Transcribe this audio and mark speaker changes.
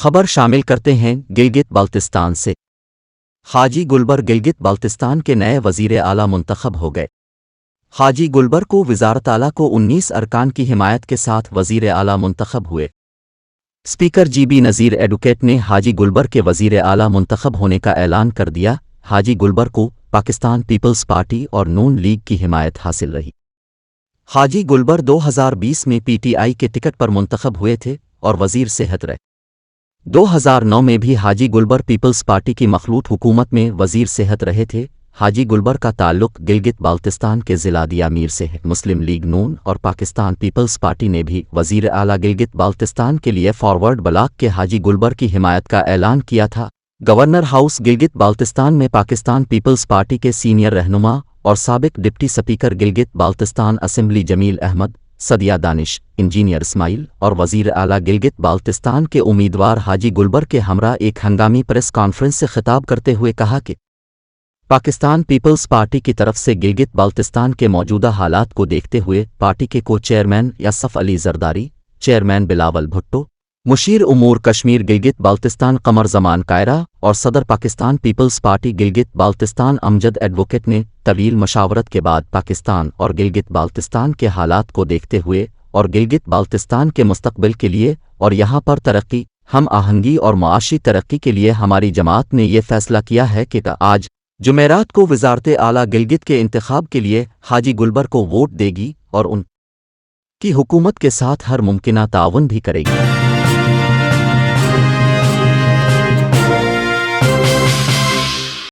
Speaker 1: خبر شامل کرتے ہیں گلگت بلتستان سے۔ حاجی گلبر گلگت بلتستان کے نئے وزیر اعلیٰ منتخب ہو گئے۔ حاجی گلبر کو وزارت اعلیٰ کو 19 ارکان کی حمایت کے ساتھ وزیر اعلیٰ منتخب ہوئے۔ Speaker G B Nazir advocate نے حاجی گلبر کے وزیر اعلیٰ منتخب ہونے کا اعلان کر دیا۔ حاجی گلبر کو پاکستان پیپلز پارٹی اور نون لیگ کی حمایت حاصل رہی۔ حاجی گلبر 2020 میں پی ٹی آئی کے ٹکٹ پر منتخب ہوئے تھے اور وزیر صحت رہے۔ 2009 میں بھی حاجی گلبر پیپلز پارٹی کی مخلوط حکومت میں وزیر صحت رہے تھے۔ حاجی گلبر کا تعلق گلگت بلتستان کے ضلع دیا میر سے ہے۔ مسلم لیگ نون اور پاکستان پیپلز پارٹی نے بھی وزیر اعلیٰ گلگت بلتستان کے لیے فارورڈ بلاک کے حاجی گلبر کی حمایت کا اعلان کیا تھا۔ گورنر ہاؤس گلگت بلتستان میں پاکستان پیپلز پارٹی کے سینئر رہنما اور سابق deputy speaker Gilgit Baltistan assembly Jameel Ahmed, Sadia Danish, engineer Ismail اور وزیر اعلیٰ گلگت بلتستان کے امیدوار حاجی گلبر کے ہمراہ ایک ہنگامی پریس کانفرنس سے خطاب کرتے ہوئے کہا کہ پاکستان پیپلز پارٹی کی طرف سے گلگت بلتستان کے موجودہ حالات کو دیکھتے ہوئے پارٹی کے کو چیئرمین یاسف علی زرداری، چیئرمین بلاول بھٹو، مشیر امور کشمیر گلگت بلتستان قمر زمان کائرہ اور صدر پاکستان پیپلز پارٹی گلگت بلتستان امجد ایڈوکیٹ نے طویل مشاورت کے بعد پاکستان اور گلگت بلتستان کے حالات کو دیکھتے ہوئے اور گلگت بلتستان کے مستقبل کے لیے اور یہاں پر ترقی، ہم آہنگی اور معاشی ترقی کے لیے ہماری جماعت نے یہ فیصلہ کیا ہے کہ آج جمعرات کو وزارت اعلیٰ گلگت کے انتخاب کے لیے حاجی گلبر کو ووٹ دے گی اور ان کی حکومت کے ساتھ ہر ممکنہ تعاون بھی کرے گی۔